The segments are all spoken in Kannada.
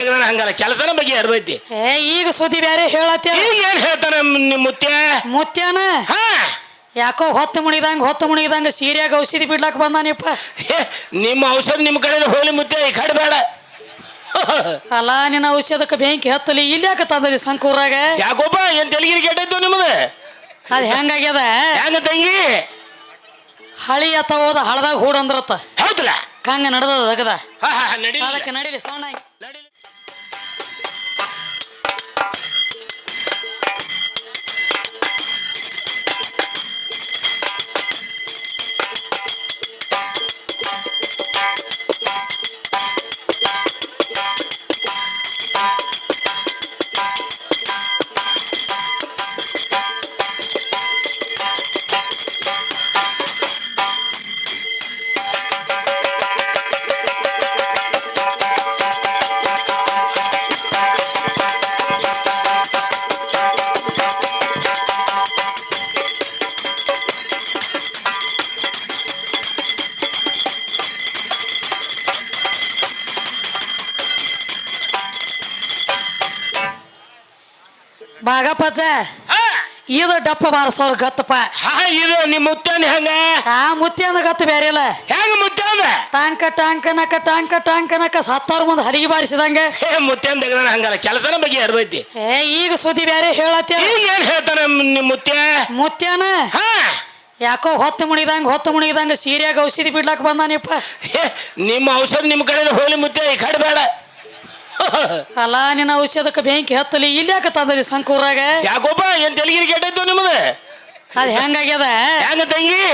ಹಂಗಲ್ಲ ಕೆಲಸನ ಬಗ್ಗೆ ಹರಿದೈತಿ. ಈಗ ಸುದ್ದಿ ಬ್ಯಾರೆ ಹೇಳತ್ತೆ. ಈಗ ಏನ್ ಹೇಳ್ತಾನ ನಿಮ್ ಮುತ್ಯಾನ ಯಾಕೋ ಹೊತ್ತು ಮುಣಿದಂಗ ಸೀರಿಯಾಗ ಔಷಧಿ ಬಿಡ್ಲಾಕ ಬಂದಾನಿಪ್ಪ. ನಿಮ್ಮ ಔಷಧ ನಿಮ್ ಕಡೆ ಹೋಲಿ ಮುತ್ಯ ಈ ಕಡೆ ಬೇಡ. ಅಲ್ಲ ನಿನ್ನ ಔಷಧಕ್ಕೆ ಬೆಂಕಿ ಹತ್ತಲಿ ಇಲ್ಲಿ ಯಾಕೆ ತಂದ್ರಿ ಸಂಕೂರಾಗ? ಯಾಕೋಪ್ಪ ಏನ್ ತೆಲಗಿರಿ ಕೆಟ್ಟೈತು ನಿಮ್ದ? ಅದ್ ಹೆಂಗಾಗ್ಯದ ಹೆಂಗ ತಂಗಿ? ಹಳಿ ಅತ್ತ ಹೋದ ಹಳದಾಗ ಹೂಡಂದ್ರತ್ತ. ಹೌದಲ್ಲ ಕಂಗ ನಡೆದದ ಅಗದ ಅದಕ್ಕೆ ನಡೀಲಿ ಸೌಂಡ್ ಆಗಿ. ಬಾಗಪ್ಪಜ್ಜ ಇದು ಡಪ್ಪ ಬಾರಸವ್ರ ಗತ್ತಪ್ಪ. ಇದು ನಿಮ್ ಮುತ್ಯಾನ ಹೆಂಗ? ಮುತ್ಯಾನ ಗತ್ತು ಬೇರೆ ಇಲ್ಲ. ಹೆಂಗ ಮುತ್ಯಾನ? ಟಾಂಕ ನಕ ಸತ್ತವ್ರ ಮುಂದೆ ಹಲಿಗೆ ಬಾರಿಸಿದಂಗ. ಮುತ್ಯಾನ ತೆಗದಾನ ಹಂಗಲ್ಲ ಕೆಲಸನ ಬಗ್ಗೆ ಹರಿದೈತಿ. ಈಗ ಸುದ್ದಿ ಬೇರೆ ಹೇಳತ್ತೆ. ಈಗ ಏನ್ ಹೇಳ್ತಾನ ನಿಮ್ ಮುತ್ಯಾನ ಯಾಕೋ ಹೊತ್ತು ಮುಣಿದಂಗ ಸೀರಿಯಾಗ ಔಷಧಿ ಬಿಡ್ಲಾಕ ಬಂದಾನಿಪ್ಪ. ನಿಮ್ಮ ಔಷಧ ನಿಮ್ ಕಡೆ ಹೋಲಿ ಮುತ್ಯ ಈ ಕಡೆ ಬೇಡ. ಅಲ್ಲ ನಿನ್ನ ಔಷಧಕ್ಕೆ ಬೆಂಕಿ ಹತ್ತಲಿ ಇಲ್ಲಿ ಯಾಕೆ ತಂದ್ರಿ ಸಂಕೂರಾಗ? ಯಾಕೋಪ್ಪ ಏನ್ ತೆಲಗಿರಿ ಕೆಟ್ಟೈತು ನಿಮ್ದ? ಅದ್ ಹೆಂಗಾಗ್ಯದ ಹೆಂಗ ತಂಗಿ?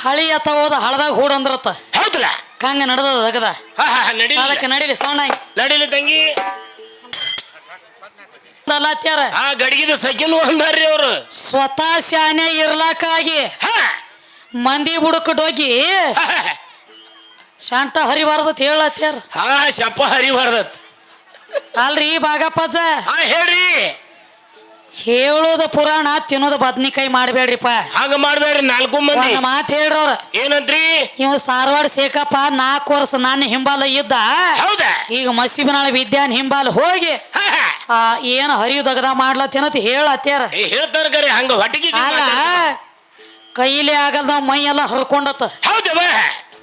ಹಳಿ ಅತ್ತ ಹೋದ ಹಳದಾಗ ಹೂಡಂದ್ರತ್ತ. ಹೌದಲ್ಲ ಕಂಗ ನಡೆದದ ಅಗದ ಅದಕ್ಕೆ ನಡೀಲಿ ಸೌಂಡ್ ಆಗಿ. ನಡೀಲಿ ತಂಗಿ. ಗಡಿಗಿದ ಸಕಿನ್ ಅಂದಾರ್ರಿ ಅವ್ರು. ಸ್ವತಃ ಶಾನೆ ಇರ್ಲಾಕಾಗಿ ಮಂದಿ ಬುಡಕಟ್ಟೋಗಿ ಶಾಂತ ಹರಿಬಾರ್ದತ್ ಹೇಳತ್ಯಾರ. ಶಪ ಹರಿಬಾರ್ದತ್ ಅಲ್ರಿ ಬಾಗಪ್ಪಜ್ಜ ಹೇಳ್ರಿ. ಹೇಳೋದ ಪುರಾಣ ತಿನ್ನೋದ ಬದ್ನಿಕಾಯಿ ಮಾಡ್ಬೇಡ್ರಿಪ್ಪ. ಹಂಗ ಮಾಡ್ಬೇಡ್ರಿ. 4 ಮಂದಿ ಮಾತು ಹೇಳ್ರವ್ರ. ಏನಂತ್ರಿ? ಇವ್ ಸಾರವಾಡ ಸೇಕಪ್ಪ 4 ವರ್ಷ ನನ್ನ ಹಿಂಬಾಲ ಇದ್ದ. ಹೌದಾ? ಈಗ ಮಸೀಬನಾಳ ವಿದ್ಯಾನ್ ಹಿಂಬಾಲ ಹೋಗಿ ಏನ್ ಹರಿಯುದಗದ ಮಾಡ್ಲತ್ತೇನತ್ ಹೇಳತ್ಯಾರ. ಹೇಳ್ತಾರ ಕರೆ ಹಂಗ ಹೊಟ್ಟಿಗೆ ಅಲ್ಲ ಕೈಲಿ ಆಗಲ್ದ ಮೈ ಎಲ್ಲ ಹರ್ಕೊಂಡತ್ತ. ಹೌದಾ?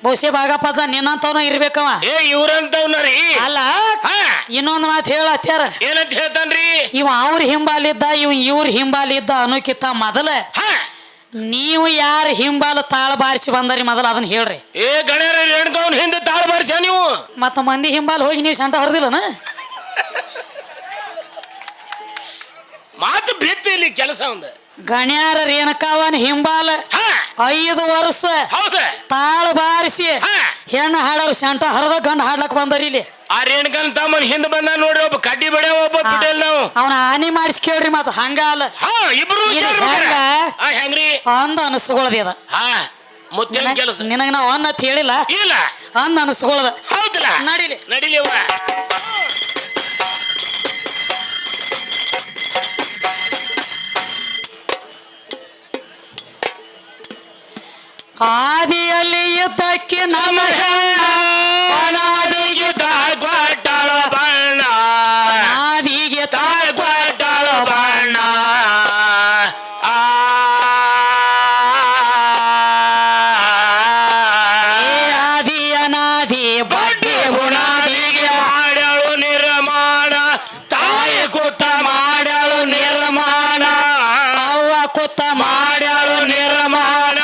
ಬಹುಶಃ ಬಾಗಪ್ಪಜ್ಜ ನಿನ್ನಂತವನ ಇರ್ಬೇಕವ. ಇವ್ರಂತವ್ನರಿ. ಅಲ್ಲ ಇನ್ನೊಂದ್ ಮಾತು ಹೇಳತ್ಯಾರ. ಏನಂತ ಹೇಳ್ತಾನ್ರಿ? ಇವ ಅವ್ರ ಹಿಂಬಾಲಿದ್ದ ಇವ್ರ ಹಿಂಬಾಲಿದ್ದ ಅನ್ನೋಕಿತ್ತ ಮೊದಲ ನೀವು ಯಾರ ಹಿಂಬಾಲ ತಾಳ ಬಾರಿಸಿ ಬಂದಾರಿ ಮೊದಲ ಅದನ್ನ ಹೇಳ್ರಿ. ಗಣ್ಯರ ರೇಣುಕವನ್ ಹಿಂದೆ ತಾಳ ಬಾರಿಸ ನೀವು ಮತ್ತ ಮಂದಿ ಹಿಂಬಾಲ ಹೋಗಿ ನೀವು ಸಂಟ ಹರಿದಿಲ್ಲನ? ಮಾತು ಬಿತ್ತು ಇಲ್ಲಿ ಕೆಲಸ ಒಂದು. ಗಣ್ಯಾರ ರೇಣುಕವನ್ ಹಿಂಬಾಲ 5 ವರ್ಷ ತಾಳ ಬಾರಿಸಿ ಹೆಣ್ಣು ಹಾಡೋರು ಸಂಟ ಹರದ ಗಂಡ ಹಾಡ್ಲಕ್ ಬಂದಾರಿ ಇಲ್ಲಿ. ಆ ರೇಣುಕನ್ ತಮ್ಮನ್ ಹಿಂದ್ ಬಂದ ನೋಡ್ರಿ. ಒಬ್ಬ ಕಡ್ಡಿ ಬಡಿಯ ಒಬ್ಬ ಬಿಡಲ್ ನಾವು. ಅವನ ಹಾನಿ ಮಾಡಿಸಿ ಕೇಳ್ರಿ ಮತ್ತ ಹಂಗ ಅಲ್ಲ ಇಬ್ರು ಹೆಂಗ್ರಿ ಅಂದ ಅನಸ್ಕೊಳದ ಅದ ಮುತ್ತಿನ ಕೆಲಸ. ನಿನಗ ನಾವ್ ಅನ್ನತ್ ಹೇಳಿಲ್ಲ ಇಲ್ಲ ಅಂದ ಅನಸ್ಕೊಳದ. ಹೌದಲ್ಲ ನಡಿಲಿ ನಡಿಲಿ. ಆದಿಯಲ್ಲಿ ಇದ್ದಕ್ಕೆ ನಮ್ಮ ಅನಾದಿಗೆ ತಾಳ್ಕೊಟ್ಟಾಳ ಬಣ್ಣ. ಆದಿಗೆ ತಾಳ್ಕೊಟ್ಟಾಳ ಬಣ್ಣ. ಆದಿ ಅನಾದಿ ಬಡ್ಡಿ ಬುಣಾದಿಗೆ ಮಾಡ್ಯಾಳು ನಿರ್ಮಾಣ. ತಾಯಿ ಕೂತ ಮಾಡ್ಯಾಳು ನಿರ್ಮಾಣ. ಅವ್ವ ಕೂತ ಮಾಡ್ಯಾಳು ನಿರ್ಮಾಣ.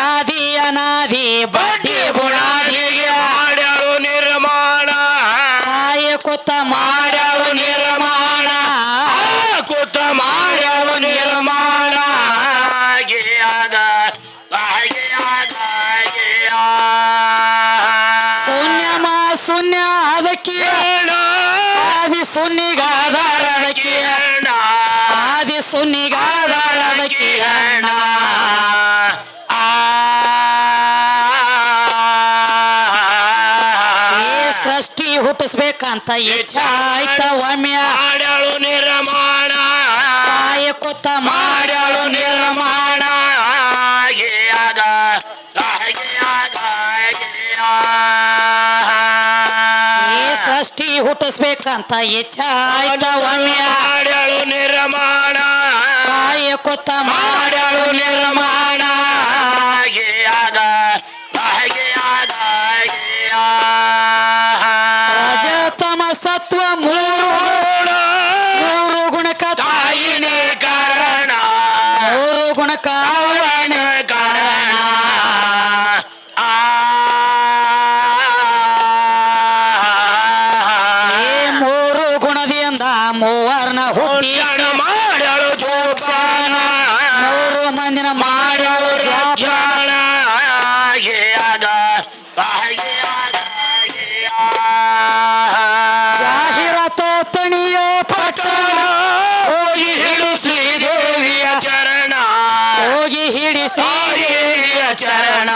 ಆದಿ ಅನಾದಿ ಬಡ್ಡಿ ಬುಣಾದಿಗೆ ಮಾಡ್ಯಾಳು ನಿರ್ಮಾಣ. ತಾಯಿ ಕೂತ ಮಾಡ್ಯಾಳು ನಿರ್ಮಾಣ. ಕೂತ ಮಾಡ್ಯಾಳು ನಿರ್ಮಾಣ. ಶೂನ್ಯ ಅದಕ್ಕೆ ಆದಿ ಶೂನ್ಯಗಾಧಾರ ಅದಕ್ಕೆ ಆದಿ ಶೂನ್ಯಗಾಧಾರ ಅದಕ್ಕೆ ಸೃಷ್ಟಿ ಹುಟ್ಟಿಸ್ಬೇಕಂತ ಇಚ್ಛಾಯ್ತ ಒಮ್ಮೆಯ ಮಾಡ್ಯಾಳು ನಿರ್ಮಾಣ. ತಾಯಿ ಕೂತ ಮಾಡ್ಯಾಳು ನಿರ್ಮಾಣ. ಹುಟ್ಟಿಸ್ಬೇಕಂತ ಇಚ್ಛ ಆಯ್ತ ಒಮ್ಮೆ ಮಾಡ್ಯಾಳು ನಿರ್ಮಾಣ ತಾಯಿಯ ಕೊತ್ತ ಮಾಡ್ಯಾಳು ನಿರ್ಮಾಣ ಹಾಗೆಯಾಗ ಹಾಗೆಯಾಗ ರಜತಮ ಸತ್ವ ಮೂರು ಗುಣಕ ತಾಯಿನೇ ಕಾರಣ ಮೂರು ಗುಣಕ ಕಾರಣ ಈ ಮೂರು ಗುಣದಿಂದ ಮೂವರ್ನ ಹುಟ್ಟಿ ಮಾಡ್ಯಾಳು ಜೋಪಾನ ಮೂರು ಮಂದಿನ ಮಾಡ್ಯಾಳು ಜೋಪಾನ ಹಾಗೆಯಾಗ ಜಾಹೀರಾತ ತಣಿಯ ಪಟ್ಟಣ ಹೋಗಿ ಹಿಡು ಶ್ರೀದೇವಿಯ ಚರಣ ಹೋಗಿ ಹಿಡಿಸಿ ದೇವಿಯ ಚರಣ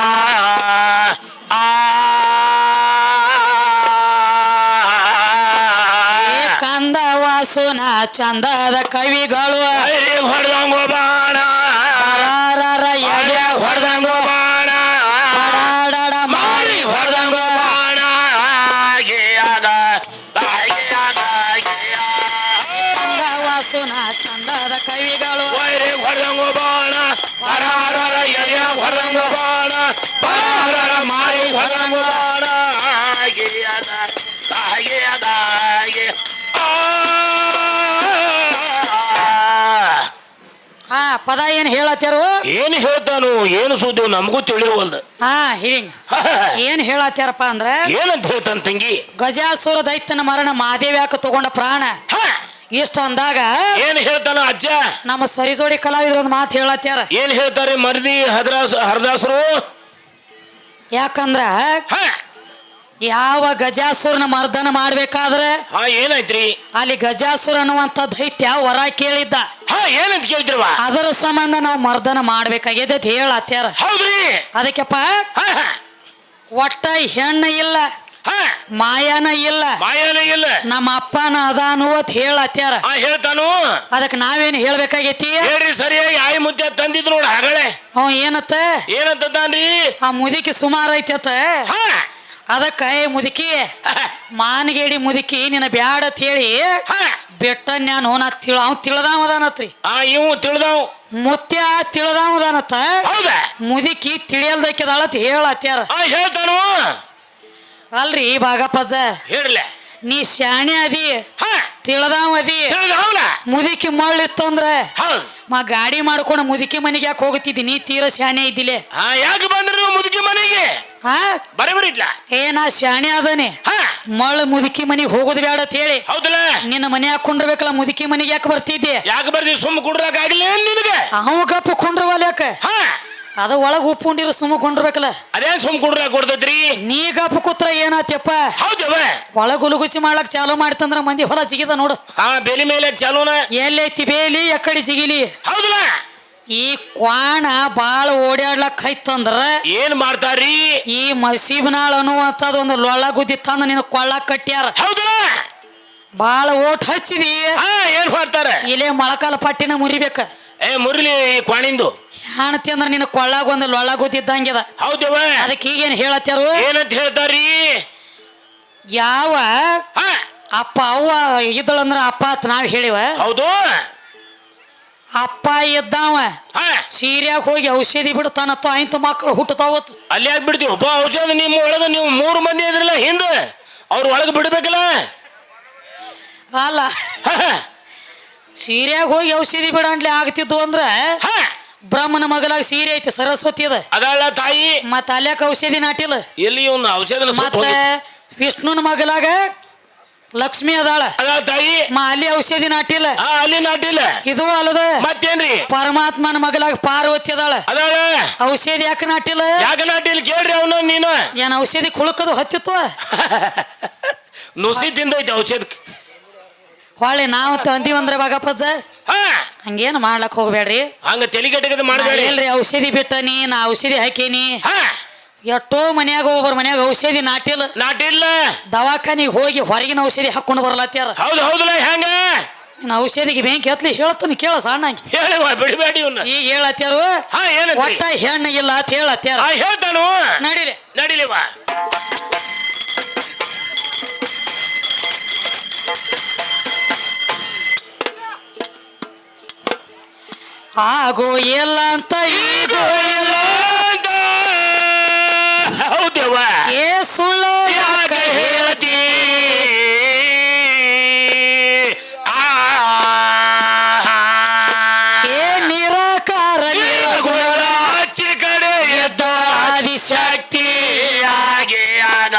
ಕಂದ ವಾಸುನ ಚಂದದ ಕವಿಗಳು ಹೊಡೆದಂಗೋ ಬಾಣ ಪರಾರರ ಎದೆ ಹೊಡೆದಂಗೋ ಬಾಣ ಪಡಾಡಡ ಮಾರಿ ಹೊಡೆದಂಗೋ ಬಾಣ ಹಾಗೆಯಾಗ ಕಂದ ವಾಸುನ ಚಂದದ ಕವಿಗಳು ಹೊಡೆದಂಗೋ ಬಾಣ ಪರಾರರ ಎದೆ ಹೊಡೆದಂಗೋ ಬಾಣ ಪರಾರರ ಮಾರಿ ಹೊಡೆದಂಗೋ ಬಾಣ ಹಾಗೆಯಾಗ ಹಾಗೆಯಾಗ ಹಾ ಪದ ಏನ್ ಹೇಳತ್ಯಾರು ಏನು ಹೇಳ್ತಾನು ಏನು ಸುದ್ದಿ ನಮಗೂ ತಿಳಿಯವಲ್ದು ಹಾ ಹಿಂಗ್ ಏನ್ ಹೇಳತ್ಯಾರಪ್ಪ ಅಂದ್ರ ಏನಂತ ಹೇಳ್ತಾನ ತಂಗಿ ಗಜಾಸುರ ದೈತ್ಯನ ಮರಣ ಮಾದೇವ್ಯಾಕ ತಗೊಂಡ ಪ್ರಾಣ ಇಷ್ಟ ಅಂದಾಗ ಏನ್ ಹೇಳ್ತಾನ ಅಜ್ಜ ನಮ್ಮ ಸರಿಜೋಡಿ ಕಲಾವಿದ್ರು ಒಂದು ಮಾತು ಹೇಳತ್ಯಾರ ಏನ್ ಹೇಳ್ತಾರೆ ಮರದಿ ಹರದಾಸರು ಯಾಕಂದ್ರ ಯಾವ ಗಜಾಸುರನ ಮರ್ದನ ಮಾಡ್ಬೇಕಾದ್ರೆ ಏನಾಯ್ತ್ರಿ ಅಲ್ಲಿ ಗಜಾಸುರ ಅನ್ನುವಂತ ದೈತ್ಯ ವರ ಕೇಳಿದ್ದ ಏನಂತ ಕೇಳ್ತಿರವ ಅದರ ಸಂಬಂಧ ನಾವು ಮರ್ದನ ಮಾಡ್ಬೇಕಾಗಿದೆ ಅಂತ ಹೇಳತ್ಯಾರ ಹೌದ್ರಿ ಅದಕ್ಕೆಪ್ಪ ಒಟ್ಟ ಹೆಣ್ಣ ಇಲ್ಲ ಮಾಯಾನ ಇಲ್ಲ ಮಾಯನೇ ಇಲ್ಲ ನಮ್ಮ ಅಪ್ಪನ ಅದಾನು ಅಂತ ಹೇಳತ್ಯಾರ ಹೇಳ್ತಾನು ಅದಕ್ಕೆ ನಾವೇನ್ ಹೇಳ್ಬೇಕಾಗೈತಿ ಹೇಳ್ರಿ ಸರಿಯಾಗಿ ಆಯಿ ಮುದ್ದೆ ತಂದಿದ್ ನೋಡ ಹಾಗಳೆ ಏನತ್ತ ಏನಂತಾನ್ರಿ ಆ ಮುದುಕಿ ಸುಮಾರು ಐತತ್ತ ಅದಕ್ಕ ಮುದುಕಿ ಮಾನಗೇಡಿ ಮುದುಕಿ ನಿನ್ನ ಬ್ಯಾಡ ಅಂತ ಹೇಳಿ ಬೆಟ್ಟ ನಾನು ಅವ್ ತಿಳ್ದಾವದಾನತ್ರಿ ಇವು ತಿಳಿದಾವ್ ಮುತ್ಯ ತಿಳ್ದಾವದಾನತ್ತ ಹೌದಾ ಮುದುಕಿ ತಿಳಿಯಲ್ದಕ್ಕಿದಾಳ ಅಂತ ಹೇಳತ್ಯಾರ ಹೇಳ್ತಾನು ಅಲ್ರಿ ಭಾಗಪ್ಪಜ್ಜ ಹೇಳ್ಲೆ ನೀ ಶಾಣೆ ಅದಿ ತಿಳ್ದಾವ ಅದಿ ತಿಳಿದಾವ್ಲ ಮುದುಕಿ ಮಳ್ಳಿತ್ತಂದ್ರ ಹೌದು ಗಾಡಿ ಮಾಡ್ಕೊಂಡು ಮುದುಕಿ ಮನೆಗೆ ಯಾಕೆ ಹೋಗುತ್ತಿದ್ದಿ ನೀ ತೀರ ಶಾಣೆ ಇದ್ದಿಲೆ ಯಾಕೆ ಬಂದ್ರಿ ಮುದುಕಿ ಮನೆಗೆ ಬರೀ ನಾ ಶಾಣೆ ಅದನೆ ಮಳ್ಳ ಮುದುಕಿ ಮನೆಗೆ ಹೋಗೋದು ಬೇಡ ಅಂತ ಹೇಳಿ ಹೌದಲ್ಲ ನಿನ್ನ ಮನೆ ಹಾಕೊಂಡ್ರಬೇಕಲ್ಲ ಮುದುಕಿ ಮನೆಗೆ ಯಾಕೆ ಬರ್ತಿದ್ದೆ ಯಾಕೆ ಬರ್ದಿ ಸುಮ್ಮ ಕುಡ್ರಾಕ ಆಗಿಲ್ಲ ನಿನಗೆ ಅವ ಗಪ್ಪ ಕೊಂಡ್ರವಲ್ಲ ಯಾಕ ಅದ ಒಳಗ ಉಪ್ಪುಂಡಿರು ಸುಮ್ಮ ಕೊಂಡ್ರಬೇಕಲ್ಲ ಅದೇನ್ ಸುಮ್ ಕುಡ್ರಾಕ ಕೊಡ್ತೈತ್ರಿ ನೀ ಗಪ್ಪ ಕೂತ್ರ ಏನಾತ್ಯಪ್ಪ ಹೌದವ ಒಳಗ ಉಲುಗುಚಿ ಮಾಡ್ಲಕ್ ಚಾಲು ಮಾಡ್ತಂದ್ರ ಮಂದಿ ಹೊಲ ಜಿಗಿದ ನೋಡು ಬೇಲಿ ಮೇಲೆ ಚಾಲೂನ ಎಲ್ಲೈತಿ ಬೇಲಿ ಎಕ್ಕಡಿ ಜಿಗಿಲಿ ಹೌದಲ್ಲ ಈ ಕ್ವಾಣ ಬಾಳ ಓಡಾಡ್ಲಕ್ ಐತಂದ್ರ ಏನ್ ಮಾಡ್ತಾರ್ರಿ ಈ ಮಸೀಬ್ನಾಳ್ ಅನ್ನುವಂಥದ್ದು ಒಂದು ಲೊಳ್ಳ ಗುದ್ದಿ ತಂದ ನಿನ್ನ ಕೊಳ್ಳ ಕಟ್ಟ್ಯಾರ ಹೌದಲ್ಲ ಬಾಳ ಓಟ್ ಹಚ್ಚಿದಿ ಏನ್ ಮಾಡ್ತಾರ ಇಲ್ಲೇ ಮೊಳಕಾಲ ಪಟ್ಟಿನ ಮುರಿಬೇಕ ಮುರಳಿ ಕ್ವಾಣಿಂದು ಹಾಣತಿ ಅಂದ್ರ ನಿನ್ನ ಕೊಳ್ಳಾಗ ಒಂದು ಲೊಳ್ಳ ಗುದ್ದಿದ್ದಂಗೆದ ಹೌದವ ಅದಕ್ಕೆ ಈಗೇನ್ ಹೇಳತ್ಯಾರು ಏನಂತ ಹೇಳ್ತಾರ್ರಿ ಯಾವ ಅಪ್ಪ ಅವ್ವ ಇದ್ದಳಂದ್ರ ಅಪ್ಪ ಅಂತ ನಾವ್ ಹೇಳಿವ ಹೌದು ಅಪ್ಪ ಇದ್ದಾವ ಸೀರ್ಯಾಗ ಹೋಗಿ ಔಷಧಿ ಬಿಡ್ತಾನತ್ತ ಆಯ್ತು ಮಕ್ಕಳು ಹುಟ್ಟತಾವತ್ ಅಲ್ಲಿ ಯಾಕೆ ಬಿಡ್ತೀವಿ ಒಬ್ಬ ಔಷಧ ನಿಮ್ಮ ಒಳಗ ನೀವು 3 ಮಂದಿ ಇದ್ರಲ್ಲ ಹಿಂದ ಅವ್ರ ಒಳಗ ಬಿಡ್ಬೇಕಲ್ಲ ಅಲ್ಲ ಸೀರ್ಯಾಗ ಹೋಗಿ ಔಷಧಿ ಬಿಡಂಟ್ಲೆ ಆಗ್ತಿದ್ವು ಅಂದ್ರ ಬ್ರಹ್ಮನ ಮಗಲಾಗ ಸೀರೆ ಐತಿ ಸರಸ್ವತಿ ಅದ ಅದಲ್ಲ ತಾಯಿ ಮತ್ತ ಅಲ್ಯಾಕ ಔಷಧಿ ನಾಟಿಲ್ಲ ಎಲ್ಲಿ ಇವ್ನ ಔಷಧ ಮತ್ತ ವಿಷ್ಣುನ ಮಗಲಾಗ ಲಕ್ಷ್ಮಿ ಅದಾಳ ತಾಯಿ ಅಲ್ಲಿ ಔಷಧಿ ನಾಟಿಲ್ಲ ಅಲ್ಲಿ ನಾಟಿಲ್ಲ ಇದು ಅಲ್ಲದ ಮತ್ತೇನ್ರಿ ಪರಮಾತ್ಮನ ಮಗಲಾಗ ಪಾರ್ವತಿ ಅದಾಳ ಅದಾಳ ಔಷಧಿ ಯಾಕೆ ನಾಟಿಲ್ಲ ಯಾಕೆ ನಾಟಿಲ್ಲ ಕೇಳ್ರಿ ಅವನು ನೀನು ಏನ್ ಔಷಧಿ ಕುಳಕದು ಹತ್ತಿತ್ತು ನುಸಿ ತಿಂದೈತಿ ಔಷಧ ಹೊಳ್ಳಿ ನಾವು ತಂದಿವಂದ್ರೆ ಬಾಗಪ್ಪಜ್ಜ ಹಂಗೇನು ಮಾಡ್ಲಕ್ ಹೋಗ್ಬೇಡ್ರಿ ಹಂಗ ತೆಲಿಗೆಟಗದ ಮಾಡಬೇಡಿ ಎಲ್ರಿ ಔಷಧಿ ಬಿಟ್ಟನಿ ನಾ ಔಷಧಿ ಹಾಕೀನಿ ಎಷ್ಟೋ ಮನ್ಯಾಗ ಒಬ್ಬರ ಮನ್ಯಾಗ ಔಷಧಿ ನಾಟಿಲ್ಲ ದವಾಖಾನಿಗೆ ಹೋಗಿ ಹೊರಗಿನ ಔಷಧಿ ಹಾಕೊಂಡು ಬರ್ಲತ್ಯಾರ ಹೌದು ಹೌದಲ್ಲ ಹೆಂಗ ಔಷಧಿಗೆ ಬೆಂಕಿ ಹತ್ಲಿ ಹೇಳ್ತಾನೆ ಕೇಳ ಸಣ್ಣ ಬಿಡಬೇಡಿ ಈಗ ಹೇಳತ್ಯಾರು ಒಟ್ಟ ಹೆಣ್ಣು ಇಲ್ಲ ಅಂತ ಹೇಳತ್ಯಾರ ಹೇಳ್ತಾನು ನಡೀಲಿ ನಡಿಲಿವಾ ಆಗೋ ಇಲ್ಲ ಅಂತ ಈಗೋ ಇಲ್ಲ ಅಂತ ಹೌದವ ಏ ಸುಳ್ಳ ಯಾಕ ಹೇಳ್ತಿ ಏ ನಿರಾಕಾರ ನಿರ್ಗುಣ ಆಚೆ ಕಡೆ ಎದ್ದ ಆದಿಶಕ್ತಿ ಹಾಗೆ ಆಗ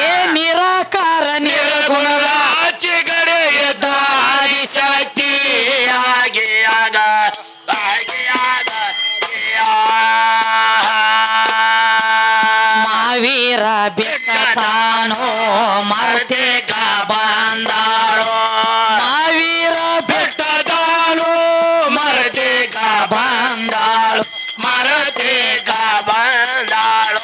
ಏ ನಿರಾಕಾರ ನಿರ್ಗುಣದ ಆಚೆ ಕಡೆ ಎದ್ದ ಆದಿಶಕ್ತಿ ಹಾಗೆ ಆಗ ಮಾವೀರ ಬೆಟ್ಟತಾನೋ ಮರ್ತೆಗ ಬಂದಾಳೋ ಮಾವೀರ ಬೆಟ್ಟದಾಳು ಮರತೆಗ ಬಂದಾಳು ಮರತೆಗ ಬಂದಾಳು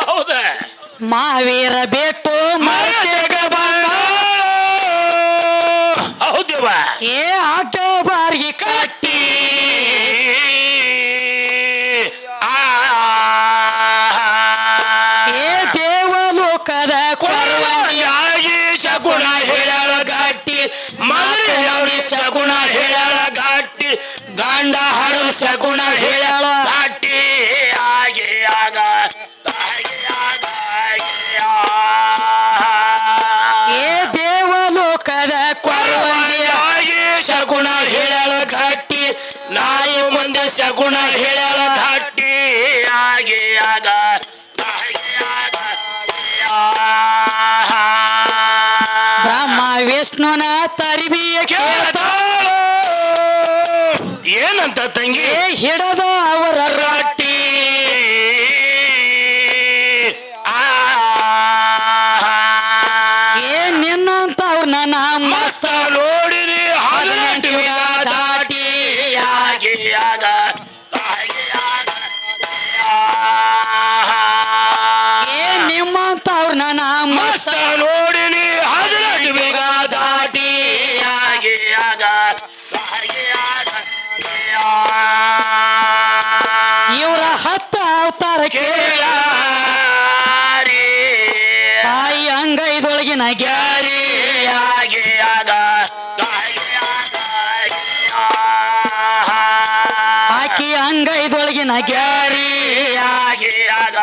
ಹೌದ ಮಾವೀರ ಬೆಟ್ಟು ಮರ್ತೆಗ ಮರತೆಗ ಬಂದಾಳು ಹೌದವ ಏ ಆಟ ಬಾರಿಗೆ ಕಟ್ಟಿ ಏ ದೇವಲೋಕದ ಕೊರವಾಗಿ ಶಗುಣ ಹೇಳಳ ಗಟ್ಟಿ ಮದುವೆ ಶಗುಣ ಹೇಳಳ ಗಟ್ಟಿ ಗಂಡ ಹಡ ಶಗುಣ ಹೇಳಳ ಗಟ್ಟಿ ಹಾಗೆ ಆಗ ಏ ದೇವಲೋಕದ ಕೊರವಾಗಿ ಶಗುಣ ಹೇಳಳ ಗಟ್ಟಿ ನಾಯಿ ಮುಂದೆ ಶಗುಣ ಹೇಳಳ ಗಟ್ಟಿ ಹಾಗೆ ಆಗ ಬ್ರಹ್ಮ ವಿಷ್ಣುನ ತರಿಬಿಯ ಕೇಳ್ತಾಳು ಏನಂತ ತಂಗಿ ಏ ಹಿಡದ ಅವರ ರೊಟ್ಟಿ ಏ ನಿನ್ನಂತ ಅವ್ರ ನನ್ನ ಮಸ್ತ ನೋಡಿರಿ 18 ಯುಗ ದಾಟಿ ಹಾಗೆ ಆಗ ಏ ನಿಮ್ಮಂತ ಅವ್ರ ನನ್ನ ಮಸ್ತ ನೋಡಿರಿ 18 ಯುಗ ದಾಟಿ ಹಾಗೆ ಆಗ ಇವರ 10 ಅವತಾರ ಕೇಳ ಕೇಳಾರಿ ತಾಯಿ ಅಂಗೈದೊಳಗಿನ ಗ್ಯಾರಿ ಹಾಗೆ ಆಗ ಆಕಿ ಅಂಗೈದೊಳಗಿನ ಗ್ಯಾರಿ ಹಾಗೆ ಆಗ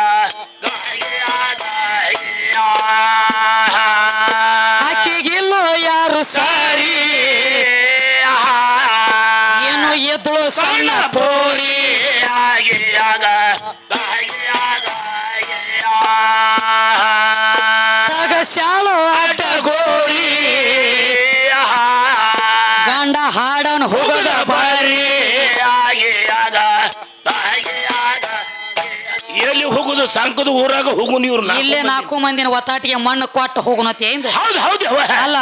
ಆಕಿಗಿಲ್ಲೋ ಯಾರು ಸಾರಿ ಏನು ಎದ್ಳು ಸಣ್ಣ ಪೋರಿ ಹಾಗೆ ಆಗ ತಗ ಶಾಳು ಆಟ ಗೋರಿ ಗಂಡ ಹಾಡನ್ ಹೋಗದ ಬಾರಿ ಹಾಗೆ ಆಗ ಎಲ್ಲಿ ಹೋಗುದು ಸಂಕದ ಊರಾಗ ಹೋಗು ನೀವು ಇಲ್ಲೇ 4 ಮಂದಿನ ಒತ್ತಾಟಿಗೆ ಮಣ್ಣು ಕೊಟ್ಟು ಹೋಗುನತಿ ಏನ್ರಿ ಹೌದು ಹೌದು ಅಲ್ಲ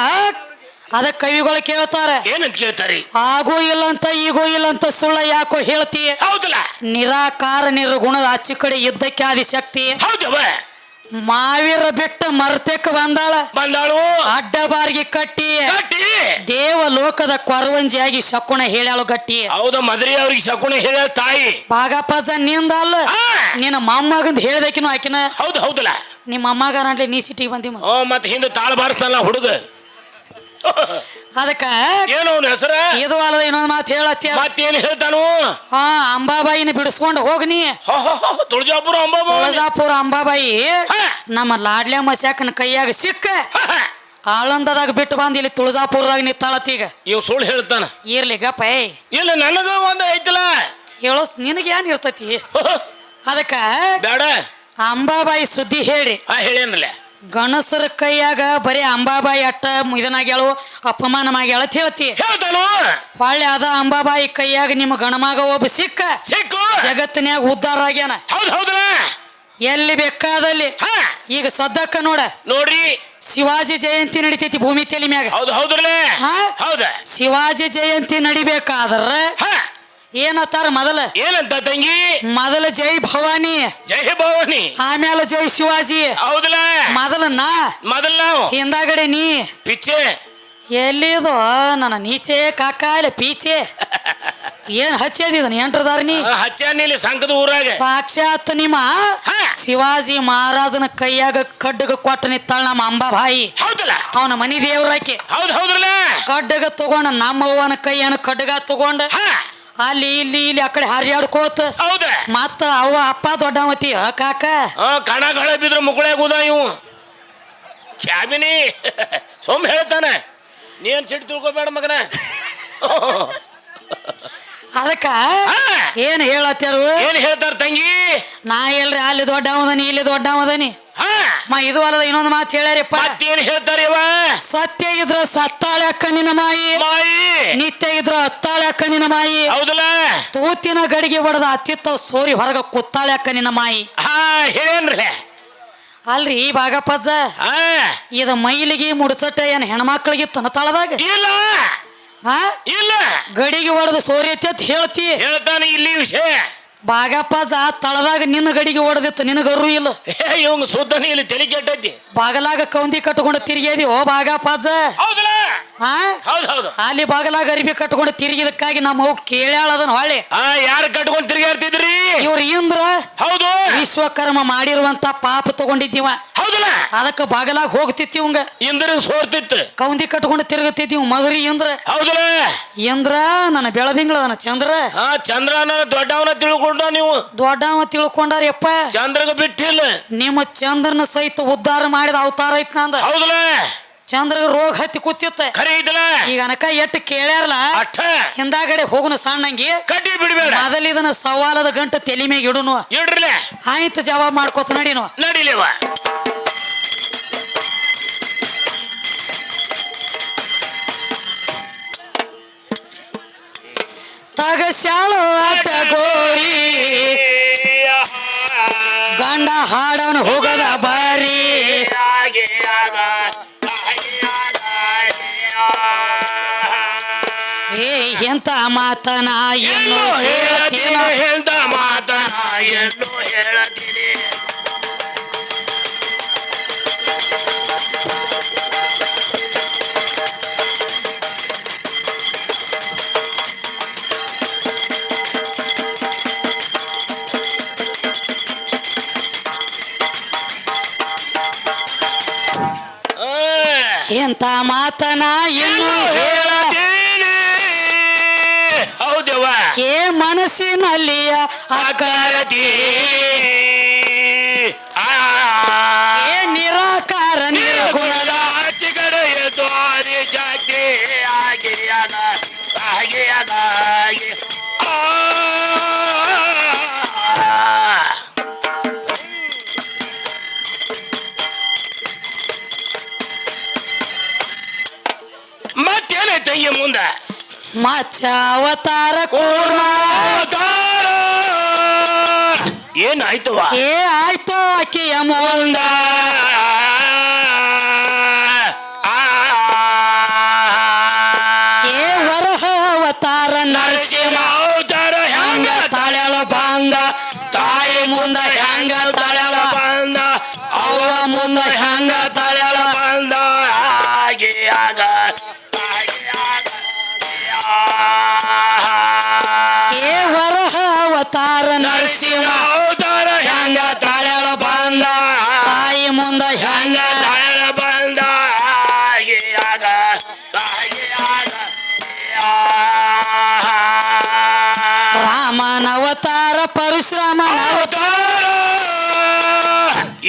ಅದ ಕವಿಗಳು ಕೇಳ್ತಾರ ಏನಂತ ಕೇಳ್ತಾರಿ ಆಗೋ ಇಲ್ಲ ಅಂತ ಈಗೋ ಇಲ್ಲ ಅಂತ ಸುಳ್ಳ ಯಾಕೋ ಹೇಳ್ತಿ ಹೌದಲ್ಲ ನಿರಾಕಾರ ನಿರ್ಗುಣದ ಆಚೆ ಕಡೆ ಯುದ್ಧಕ್ಕೆ ಆದಿಶಕ್ತಿ ಹೌದವ ಮಾವೀರ ಬಿಟ್ಟ ಮರ್ತಕ್ಕೆ ಬಂದಾಳು ಅಡ್ಡ ಬಾರಿಗೆ ಕಟ್ಟಿ ಕಟ್ಟಿ ದೇವಲೋಕದ ಕೊರವಂಜಿಯಾಗಿ ಶಕುನ ಹೇಳ್ಯಾಳು ಗಟ್ಟಿ ಹೌದ ಮದ್ರಿ ಅವ್ರಿಗೆ ಶಕುನ ಹೇಳ ತಾಯಿ ಭಾಗಪಜ ನಿಂದ ಅಲ್ಲ ನಿನ್ನ ಮೊಮ್ಮಗಂದ್ ಹೇಳ್ದಕಿನು ಆಕಿನ ಹೌದು ಹೌದಲ್ಲ ನಿಮ್ಮ ಅಮ್ಮಗ ನಾಟ್ಲಿ ನೀ ಸಿಟಿಗೆ ಬಂದಿ ಮತ್ ಹಿಂದೆ ತಾಳ ಬಾರಿಸ್ತಾನಲ್ಲ ಹುಡುಗ ಅದಕ್ಕ ಏನು ಅವನ ಹೆಸರ ಇದು ಅಲ್ಲದ ಇನ್ನೊಂದು ಮಾತು ಹೇಳತ್ತಿ ಮತ್ತೇನು ಹೇಳ್ತಾನು ಹಾ ಅಂಬಾಬಾಯಿನ ಬಿಡಿಸ್ಕೊಂಡು ಹೋಗ್ನಿ ತುಳಜಾಪುರ ಅಂಬಾಬ ತುಳಜಾಪುರ ಅಂಬಾಬಾಯಿ ನಮ್ಮ ಲಾಡ್ಲೆ ಮಸ್ಯಾಕನ ಕೈಯಾಗ ಸಿಕ್ಕ ಆಳಂದದಾಗ ಬಿಟ್ಟು ಬಂದ್ ಇಲ್ಲಿ ತುಳಜಾಪುರದಾಗ ನಿತ್ತಾಳತ್ತೀಗ ಇವ್ ಸುಳ್ಳು ಹೇಳ್ತಾನ ಇರ್ಲಿ ಗಪ್ಪ ಇಲ್ಲ ನನಗ ಒಂದ್ ಐತಲ್ಲ ಹೇಳೋ ನಿನಗೆ ಏನ್ ಇರ್ತತಿ ಅದಕ್ಕ ಬೇಡ ಅಂಬಾಬಾಯಿ ಸುದ್ದಿ ಹೇಳಿ ಹೇಳೇನಲ್ಲ ಗಣಸರ ಕೈಯಾಗ ಬರೀ ಅಂಬಾಬಾಯಿ ಅಟ್ಟ ಇದನ್ನಾಗ್ಯಾಳು ಅಪಮಾನ ಮಾಡ್ಯಾಳ ಅಂತ ಹೇಳ್ತಿ ಹೇಳ್ತಾನು ಹೊಳ್ಳಿ ಅದ ಅಂಬಾಬಾಯಿ ಕೈಯಾಗ ನಿಮ್ಮ ಗಣಮಗ ಒಬ್ಬ ಸಿಕ್ಕ ಸಿಕ್ಕು ಜಗತ್ತಿನ್ಯಾಗ ಉದ್ಧಾರ ಆಗ್ಯಾನ ಹೌದ್ ಹೌದಲ್ಲ ಎಲ್ಲಿ ಬೇಕಾದಲ್ಲಿ ಈಗ ಸದ್ದಕ್ಕ ನೋಡ ನೋಡ್ರಿ ಶಿವಾಜಿ ಜಯಂತಿ ನಡಿತೈತಿ ಭೂಮಿ ತಲೆ ಮ್ಯಾಗ ಹೌದು ಹೌದ್ರಲ್ಲ ಹಾ? ಹೌದ ಶಿವಾಜಿ ಜಯಂತಿ ನಡಿಬೇಕಾದ್ರ ಏನತ್ತಾರ ಮೊದಲ ಏನಂತ ತಂಗಿ ಮೊದಲ ಜೈ ಭವಾನಿ ಜಯ ಭವಾನಿ ಆಮೇಲೆ ಜೈ ಶಿವಾಜಿ ಹೌದಲ್ಲ ಮೊದಲ ನಾ ಮೊದಲ್ ನಾವು ಹಿಂದಾಗಡೆ ನೀ ಪಿಚ್ಚೆ ಎಲ್ಲಿದು ನನ್ನ ನೀಚೆ ಕಾಕ ಇಲ್ಲ ಪೀಚೆ ಏನ್ ಹಚ್ಚದಿದನ್ ಎಂಟ್ರದಾರ ನೀ ಹಚ್ಚಾನಿಲ್ಲಿ ಸಂಕದ ಊರಾಗ ಸಾಕ್ಷಾತ್ ನಿಮ್ಮ ಶಿವಾಜಿ ಮಹಾರಾಜನ ಕೈಯಾಗ ಕಡ್ಡಗ ಕೊಟ್ಟ ನಿತ್ತಾಳ ನಮ್ಮ ಅಂಬಾಬಾಯಿ ಹೌದಲ್ಲ ಅವನ ಮನಿ ದೇವ್ರಾಕಿ ಹೌದ್ರಲ್ಲ ಕಡ್ಡಗ ತಗೊಂಡ ನಮ್ಮ ಅವ್ವನ ಕೈಯನ ಕಡ್ಡಗ ತಗೊಂಡ ಅಲ್ಲಿ ಇಲ್ಲಿ ಇಲ್ಲಿ ಆ ಕಡೆ ಹಾರ್ಯಾಡ್ಕೋತ ಹೌದ ಮತ್ತ ಅವ್ವ ಅಪ್ಪ ದೊಡ್ಡವತಿ ಕಾಕ ಕಣಗಳ ಬಿದ್ರ ಮುಗುಳೆ ಕೂದ ಇವು ಕ್ಯಾಬಿನಿ ಸೋಮ್ ಹೇಳ್ತಾನೆ ನೀನ್ ಸಿಟ್ಟು ತಿಳ್ಕೊಬೇಡ ಮಗನ ಅದಕ್ಕ ಏನ್ ಹೇಳತ್ತಾರು ಏನ್ ಹೇಳ್ತಾರ ತಂಗಿ ನಾ ಎಲ್ರಿ ಅಲ್ಲಿ ದೊಡ್ಡವದನಿ ಇಲ್ಲಿ ದೊಡ್ಡವದನಿ ಇದು ಅಲ್ಲದ ಇನ್ನೊಂದು ಮಾತು ಹೇಳ್ಯಾರಪ್ಪ ಏನ್ ಹೇಳ್ತಾರ ಇವ ಸತ್ಯ ಇದ್ರ ಸತ್ತಾಳೆ ಅಕ್ಕ ನಿನ್ನ ಮಾಯಿ ಮಾಯಿ ನಿತ್ಯ ಇದ್ರ ಹತ್ತಾಳೆ ಅಕ್ಕ ನಿನ್ನ ಮಾಯಿ ಹೌದಲ್ಲ ತೂತಿನ ಗಡಿಗೆ ಹೊಡೆದ ಅತ್ತಿತ್ತ ಸೋರಿ ಹೊರಗ ಕುತ್ತಾಳೆ ಅಕ್ಕ ನಿನ್ನ ಮಾಯಿ ಹೇಳೇನ್ರಿ ಅಲ್ರಿ ಭಾಗಪ್ಪಜ್ಜ ಇದ ಮೈಲಿಗೆ ಮುಡ್ಸಟ್ಟ ಏನ್ ಹೆಣ್ಮಕ್ಳಿಗೆ ತನತಾಳದಾಗ ಇಲ್ಲ ಇಲ್ಲ ಗಡಿಗೆ ಹೊಡೆದ ಸೋರಿ ಅಂತ ಹೇಳ್ತಿ ಹೇಳ್ತಾನೆ ಇಲ್ಲಿ ವಿಷಯ ಭಾಗಪ್ಪಜ್ಜ ತಳದಾಗ ನಿನ್ನ ಗಡಿಗೆ ಹೊಡೆದಿತ್ತು ನಿನಗರು ಇಲ್ಲ ಇವಂಗ ಸುದ್ದನಿ ಇಲ್ಲಿ ತಲೆ ಕೆಟ್ಟೈತಿ ಬಾಗಲಾಗ ಕೌಂದಿ ಕಟ್ಕೊಂಡು ತಿರುಗಿದಿ ಓ ಭಾಗಪ್ಪಜ್ಜ ಹೌದಲ್ಲ ಹೌದು ಅಲ್ಲಿ ಬಾಗಲಾಗ ಅರಿಬಿ ಕಟ್ಕೊಂಡು ತಿರುಗಿದಕ್ಕಾಗಿ ನಮ್ಮ ಹೋಗಿ ಕೇಳ್ಯಾಳ ಅದನ್ನ ಹೊಳೆ ಯಾರು ಕಟ್ಕೊಂಡು ತಿರುಗಾಡ್ತಿದ್ರಿ ಇವ್ರ ಇಂದ್ರ ಹೌದು ವಿಶ್ವಕರ್ಮ ಮಾಡಿರುವಂತ ಪಾಪ ತಗೊಂಡಿದ್ದೀವ ಹೌದಲ್ಲ ಅದಕ್ಕ ಬಾಗಲಾಗ ಹೋಗ್ತಿತ್ತಿವಂಗ ಇಂದ್ರ ಸೋರ್ತಿತ್ತು ಕೌಂದಿ ಕಟ್ಕೊಂಡು ತಿರುಗತಿದ್ದೀವ್ ಮಗರಿ ಇಂದ್ರ ಹೌದಲ್ಲ ಇಂದ್ರ ನನ್ನ ಬೆಳದಿಂಗಳದನ ಚಂದ್ರ ಚಂದ್ರನ ದೊಡ್ಡವನ ತಿಳ್ಕೊಂಡ ನೀವು ದೊಡ್ಡವ ತಿಳ್ಕೊಂಡಾರಪ್ಪ ಚಂದ್ರಗ ಬಿಟ್ಟಿಲ್ಲ ನಿಮ್ಮ ಚಂದ್ರನ ಸಹಿತ ಉದ್ಧಾರ ಮಾಡಿದ ಅವತಾರ ಐತ್ ನಂದ ಹೌದಲ್ಲ ಚಂದ್ರಗ ರೋಗ ಹತ್ತಿ ಕೂತಿತ್ತ ಖರೆ ಐತಲ್ಲ ಈಗ ಅನಕ ಎಟ್ಟು ಕೇಳ್ಯಾರಲ್ಲ ಹಿಂದಾಗಡೆ ಹೋಗುನ ಸಣ್ಣಂಗಿ ಕಡ್ಡಿ ಬಿಡ್ಬೇಡ ಮೊದಲ ಇದನ್ನ ಸವಾಲದ ಗಂಟ ತಲೆ ಮ್ಯಾಗ ಇಡುನು ಇಡ್ರಲ್ಲ ಆಯ್ತು ಜವಾಬ್ ಮಾಡ್ಕೋತ ನಡಿನು ನಡಿಲೇವ ತಗಸ್ಯಾಳು ಆಟ ಗೋರಿ ಗಂಡ ಹಾಡವನು ಹೋಗದ ಬಾರಿ ಎಂತ ಮಾತನ ಏನು ಹೇಳ್ತೀನ ಎಂತ ಮಾತನ ಏನು ಹೇಳತೀನಿ ಎಂತ ಮಾತನ ಏನು ಹೇಳತೀನಿ ಹೌದವ್ವ ಏ ಮನಸ್ಸಿನಲ್ಲಿಯ ಆಕಾರತಿ ಏ ನಿರಾಕಾರ ನಿರ್ಗುಣದ ಅತಿಗಡೆಯ ದ್ವಾರಿ ಜಾತಿ ಆಗಿಯಾಗ ಆಗಿಯಾಗಿ ಮತ್ತೇನೈತೆ ಈ ಮುಂದ ಮಚ್ಚಾವತಾರ ಕೂರ್ಮ ಏನಾಯ್ತವ ಏ ಆಯ್ತು ಅಕ್ಕಿಯ ಮುಂದ ಏ ವರಹ ಅವತಾರ ನರಸಿಂಹ ಅವತಾರ ಹೆಂಗ ತಾಳ್ಯಾಳ ಬಂದ ತಾಯಿ ಮುಂದ ಹೆಂಗ ತಾಳ್ಯಾಳ ಬಂದ ಅವ್ವ ಮುಂದ ಹೆಂಗ ತಾಳ್ಯಾಳ ಬಂದ ಆಗಿಯಾಗ ಏ ವರಹ ಅವತಾರ ನರಸಿಂಹ ಅವತಾರ ಹೆಂಗ ತಾಳ್ಯಾಳ ಬಂದ ತಾಯಿ ಮುಂದ ಹೆಂಗ ತಾಳ ಬಂದ ಆಗಿಯಾಗ ರಾಮನ ಅವತಾರ ಪರಶುರಾಮನ ಅವತಾರ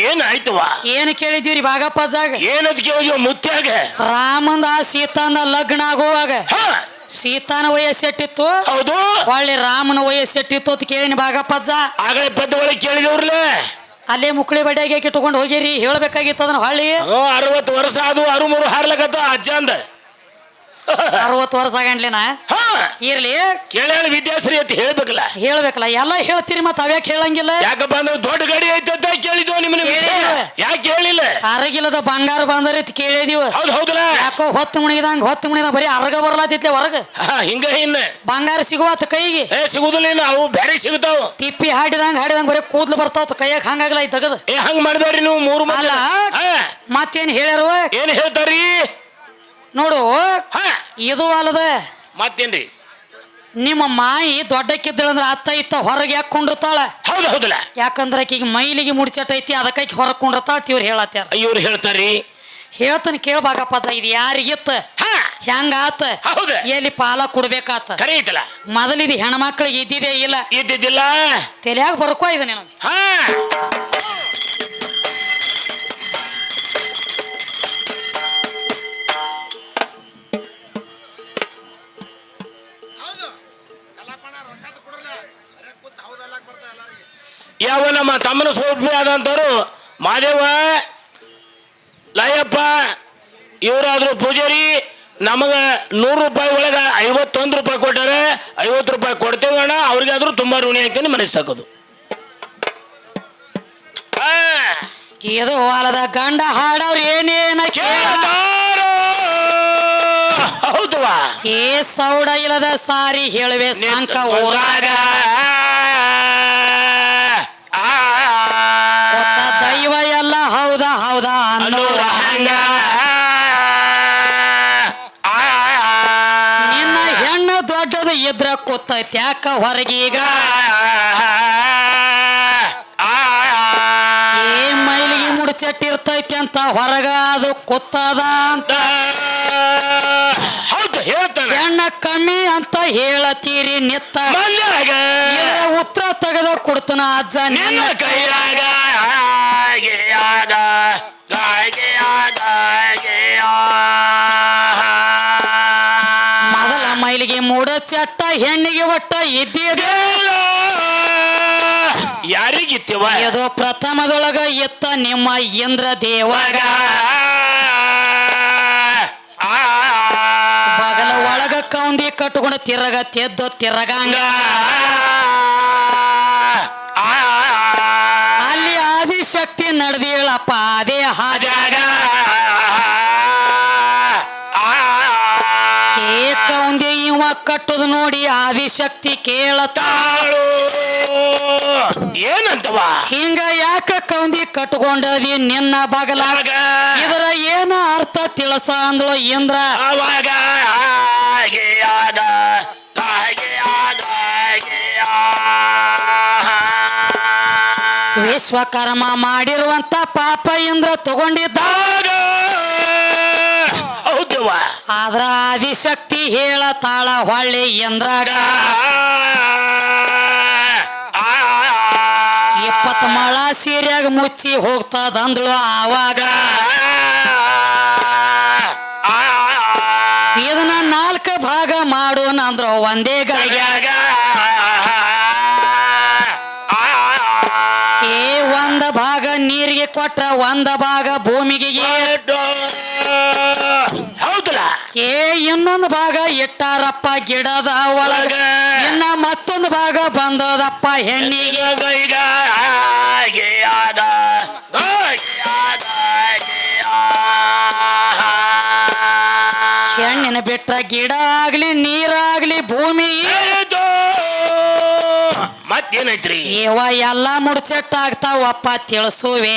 ಏನಾಯ್ತವ ಏನು ಕೇಳಿದೀವ್ರಿ ಭಾಗಪ್ಪಜಾಗ ಏನದ್ ಕೇಳಿದ್ಯೋ ಮುತ್ಯಾಗ ರಾಮಂದ ಸೀತಾಂದ ಲಗ್ನ ಆಗುವಾಗ ಸೀತಾನ ವಯಸ್ಸೆಟ್ಟಿತ್ತು ಹೌದು ಒಳ್ಳೆ ರಾಮನ ವಯಸ್ಸೆಟ್ಟಿತ್ತು ಅಂತ ಕೇಳಿನಿ ಭಾಗಪ್ಪಜ್ಜ ಆಗಲೇ ಪದ್ದ ಒಳಗೆ ಕೇಳಿದವ್ರಲ್ಲ ಅಲ್ಲೇ ಮುಕ್ಳಿ ಬಡ್ಯಾಗಿ ಇಟ್ಕೊಂಡು ಹೋಗಿರಿ ಹೇಳ್ಬೇಕಾಗಿತ್ತು ಅದನ್ನ ಹೊಳ್ಳಿ 60 ವರ್ಷ ಅದು 63 ಹಾರ್ಲಕತ್ತ ಅಜ್ಜ ಅಂದ 60 ವರ್ಷ ಆಗಂಡ್ಲಿನ ಹಾ ಇರ್ಲಿ ಕೇಳ ವಿದ್ಯಾಶ್ರೀ ಅಂತ ಹೇಳ್ಬೇಕಲ್ಲ. ಹೇಳ್ಬೇಕಲ್ಲ ಎಲ್ಲ ಹೇಳ್ತೀರಿ ಮತ್ತ ಅವ್ಯಾಕೆ ಹೇಳಂಗಿಲ್ಲ? ಯಾಕಪ್ಪ ಅಂದ್ರೆ ದೊಡ್ಡ ಗಾಡಿ ಐತೆ ಅಂತ ಕೇಳಿದ್ವು ನಿಮ್ಮನ್ನ ವಿಷಯ. ಯಾಕೆ ಹೇಳಿಲ್ಲ? ಅರಗಿಲ್ಲದ ಬಂಗಾರ ಬಂದರಿ ಕೇಳಿದೀವ. ಹೌದು ಹೌದಲ್ಲ. ಯಾಕೋ ಹೊತ್ತು ಮುಣಿಗಿದಂಗ ಬರೀ ಅರ್ಗ ಬರ್ಲಾತಿತ್ಲೆ ಹೊರಗ. ಹಿಂಗ ಇನ್ನ ಬಂಗಾರ ಸಿಗುವತ್ತ ಕೈಗೆ ಸಿಗುದಿಲ್ಲ. ಇನ್ನು ಅವು ಬೇರೆ ಸಿಗುತ್ತಾವ. ತಿಪ್ಪಿ ಹಾಡಿದಂಗ ಬರೀ ಕೂದ್ಲು ಬರ್ತಾವ ಕೈಯಾಗ ಹಂಗಾಗ್ಲ ಐ ತಗದ. ಹಂಗ ಮಾಡ್ಬೇಡ್ರಿ ನೀವು ಮೂರು ಅಲ್ಲ ಮತ್ತೇನ್ ಹೇಳ್ಯಾರು? ಏನ್ ಹೇಳ್ತಾರಿ ನೋಡು ಇದು ಅಲ್ಲದ ಮತ್ತೇನ್ರಿ? ನಿಮ್ಮ ಮಾಯಿ ದೊಡ್ಡಕ್ಕಿದ್ದಳಂದ್ರ ಅತ್ತ ಇತ್ತ ಹೊರಗೆ ಯಾಕೆ ಕೊಂಡಿರ್ತಾಳ? ಹೌದು ಹೌದಲ್ಲ. ಯಾಕಂದ್ರ ಆಕಿಗೆ ಮೈಲಿಗೆ ಮುಡ್ಚಟ್ ಐತಿ ಅದಕ್ಕೆ ಹೊರಗೆ ಕೊಂಡಿರ್ತಾಳ ಇವ್ರು ಹೇಳತ್ತಾರ. ಇವ್ರು ಹೇಳ್ತಾರಿ. ಹೇಳ್ತಾನೆ ಕೇಳ್ಬಾಕಪ್ಪ ಇದು ಯಾರಿಗಿತ್ತ ಹೆಂಗ ಆತ ಎಲ್ಲಿ ಪಾಲ ಕೊಡ್ಬೇಕಾತ ಕರೆ ಐತಲ್ಲ. ಮೊದಲಿದು ಹೆಣ್ಮಕ್ಳಿಗೆ ಇದ್ದಿದೇ ಇಲ್ಲ ಇದ್ದಿದ್ದಿಲ್ಲ. ತಲೆಯಾಗ ಬರ್ಕೋ ಇದು ನೀನು. ಯಾವ ನಮ್ಮ ತಮ್ಮನ ಸೋಪಿ ಆದಂತವ್ರು ಮಾದೇವ ಲಯಪ್ಪ ಇವರಾದ್ರು ಪೂಜಾರಿ ನಮಗ 100 ರೂಪಾಯಿ ಒಳಗ 51 ರೂಪಾಯಿ ಕೊಟ್ಟಾರೆ. 50 ರೂಪಾಯಿ ಕೊಡ್ತೇವೆ ಅಣ್ಣ. ಅವ್ರಿಗಾದ್ರೂ ತುಂಬಾ ಋಣಿ ಹಾಕಿ ಮನಸ್ತಾಕೋದು. ಇದು ಹೊಲದ ಗಂಡ ಹಾಡವ್ರು ಏನೇನ ಕೇಳ್ತಾರೋ? ಹೌದವಾ? ಏ ಸೌಡ ಇಲ್ಲದ ಸಾರಿ ಹೇಳುವೆ ಸಂಕ ಊರಾಗ ದೈವ ಎಲ್ಲ ಹೌದಾ ಅನ್ನೋರ ಹಂಗ ನಿನ್ನ ಹೆಣ್ಣು ದೊಡ್ಡದು ಇದ್ರ ಕೂತೈತಿ ಯಾಕ ಹೊರಗೀಗ? ಏ ಮೈಲಿಗೆ ಮುಡ್ಚಟ್ಟಿರ್ತೈತಿ ಅಂತ ಹೊರಗ ಅದು ಕೂತದ ಅಂತ ಹೆಣ್ಣ ಕಮ್ಮಿ ಅಂತ ಹೇಳತೀರಿ ನಿತ್ತ ಉತ್ತರ ತೆಗೆದ ಕೊಡ್ತಾನ ಅಜ್ಜ ನಿನ್ನ ಕೈಯಾಗ. ಮೊದಲ ಮೈಲಿಗೆ ಮೂಡ ಚಟ್ಟ ಹೆಣ್ಣಿಗೆ ಒಟ್ಟ ಇದ್ದಿದೆ ಯಾರಿಗಿತ್ತವ? ಇದು ಪ್ರಥಮದೊಳಗ ಇತ್ತ ನಿಮ್ಮ ಇಂದ್ರ ದೇವಾಗ. ಬಗಲ ಒಳಗ ಕೌಂದಿ ಕಟ್ಕೊಂಡು ತಿರಗ ತೆದ್ದು ತಿರಗಂಗ ಅಲ್ಲಿ ಆದಿಶಕ್ತಿ ನಡೆದಿಳಪ್ಪ ಅದೇ ಹಾಜಾಗ. ಏ ಕೌಂದಿ ಇವ ಕಟ್ಟುದು ನೋಡಿ ಆದಿಶಕ್ತಿ ಕೇಳತಾಳು ಏನಂತವ? ಹಿಂಗ ಯಾಕ ಕೌಂದಿ ಕಟ್ಕೊಂಡದಿ ನಿನ್ನ ಬಗಲಾಗ? ಇದರ ಏನ ಅರ್ಥ ತಿಳಿಸ ಅಂದ್ಳು ಇಂದ್ರ. ವಿಶ್ವಕರ್ಮ ಮಾಡಿರುವಂತ ಪಾಪ ಇಂದ್ರ ತಗೊಂಡಿದ್ದಾಗ ಆದ್ರ ಆದಿಶಕ್ತಿ ಹೇಳತಾಳ ಹೊಳ್ಳಿ ಇಂದ್ರಾಗ 20 ಮಳ ಸೀರ್ಯಾಗ ಮುಚ್ಚಿ ಹೋಗ್ತದಂದ್ಳು ಆವಾಗ. ಇದನ್ನ 4 ಭಾಗ ಮಾಡೋಣಂದ್ರ ಒಂದೇ ಗಳಿಗ್ಯಾಗ. ಏ 1 ಭಾಗ ನೀರಿಗೆ ಕೊಟ್ರ 1 ಭಾಗ ಭೂಮಿಗೆ ಹೌದಲ್ಲ. ಏ ಇನ್ನೊಂದು ಭಾಗ ಇಟ್ಟಾರಪ್ಪ ಗಿಡದ ಒಳಗ. ಇನ್ನ ಮತ್ತೊಂದು ಭಾಗ ಬಂದದಪ್ಪ ಹೆಣ್ಣಿಗೆ. ಹೆಣ್ಣಿನ ಬಿಟ್ರ ಗಿಡ ಆಗ್ಲಿ ನೀರಾಗ್ಲಿ ಭೂಮಿ ಮತ್ತೇನೈತ್ರಿ? ಇವ ಎಲ್ಲ ಮುಡ್ಚೆಟ್ಟಾಗ್ತಾವಪ್ಪ ತಿಳಿಸುವೆ.